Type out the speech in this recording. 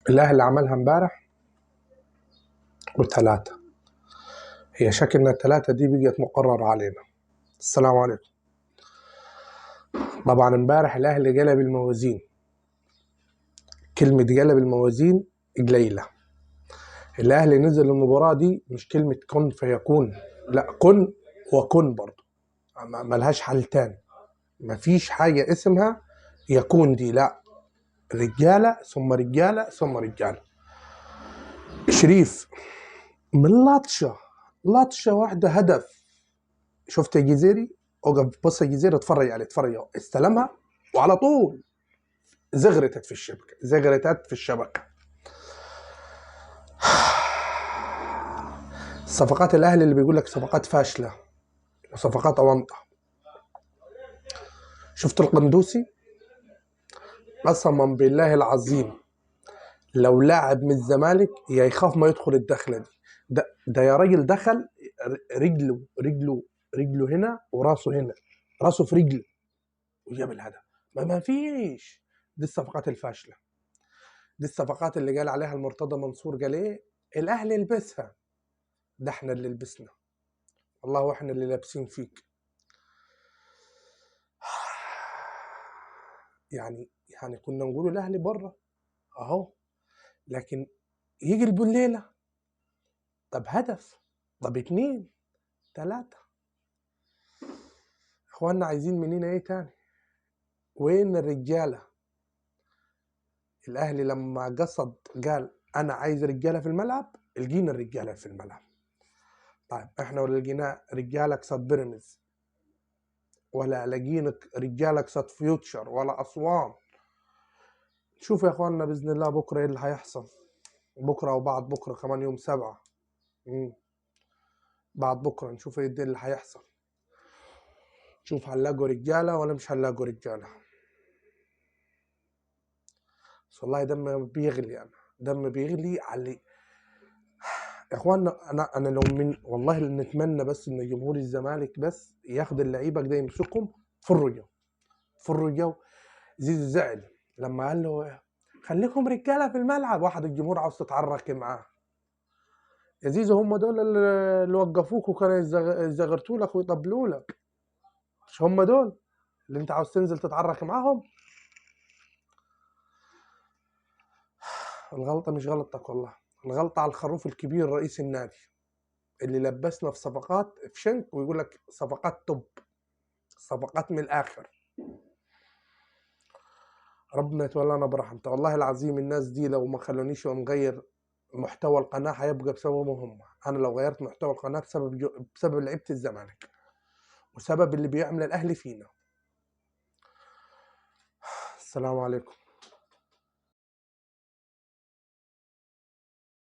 الاهلي عملها امبارح والثلاثة. هي شكلنا الثلاثة دي بقت مقررة علينا. السلام عليكم. طبعا امبارح الاهلي قلب الموازين. كلمة قلب الموازين قليلة. الاهلي نزل المباراة دي مش كلمة كن فيكون، لا كن وكن برضه، ملهاش حل تاني. مفيش حاجة اسمها يكون دي، لا، رجالة ثم رجالة ثم رجالة. شريف من لطشة واحدة هدف. شفت الجزيري؟ اوقف بص الجزيري، اتفرج عليه، اتفرج، استلمها وعلى طول زغرتت في الشبكة. صفقات الاهلي اللي بيقول لك صفقات فاشلة وصفقات اونطة. شفت القندوسي؟ قسما بالله العظيم لو لاعب من الزمالك يا يخاف ما يدخل الدخلة دي. ده يا راجل دخل رجله هنا وراسه هنا، راسه في رجله وجاب الهدف. ما فيش. دي الصفقات الفاشلة. دي الصفقات اللي قال عليها المرتضى منصور، قال ايه؟ الاهلي لبسها. ده احنا اللي لبسنا والله، واحنا اللي لابسين فيك. يعني كنا نقول الاهلي بره اهو، لكن يجي الليله طب هدف، طب 2 3. اخواننا عايزين مننا ايه تاني؟ وين الرجاله؟ الاهلي لما قصد قال انا عايز رجاله في الملعب، لقينا الرجاله في الملعب. طيب احنا ولا لقينا رجاله قصاد بيراميدز، ولا لقينا رجاله قصاد فيوتشر ولا اسوان. شوف يا اخواننا باذن الله بكره ايه اللي هيحصل. بكره او بعد بكره، كمان يوم 7. بعد بكره نشوف ايه اللي هيحصل. شوف هنلاقوا رجاله ولا مش هنلاقوا رجاله. بس والله دم بيغلي، دم بيغلي على يا اخوانا. انا لو من والله نتمنى بس ان جمهور الزمالك بس ياخد اللعيبه كده يمسكهم فرجوا. زيزو زعل لما قال له خليكم رجاله في الملعب، واحد الجمهور عاوز تتعرك معاه. يا زيزو هم دول اللي وقفوك وكانوا يزغرتوا لك ويطبلوا لك، مش هم دول اللي انت عاوز تنزل تتعرك معاهم؟ الغلطه مش غلطتك والله، الغلطه على الخروف الكبير رئيس النادي اللي لبسنا في صفقات في شنك، ويقول لك صفقات توب، صفقات من الاخر. ربنا يتولانا برحمته. والله العظيم الناس دي لو ما خلونيش ونغير محتوى القناه هيبقى بسببهم هم. انا لو غيرت محتوى القناه بسبب لعيبه الزمالك وسبب اللي بيعمل الاهلي فينا. السلام عليكم.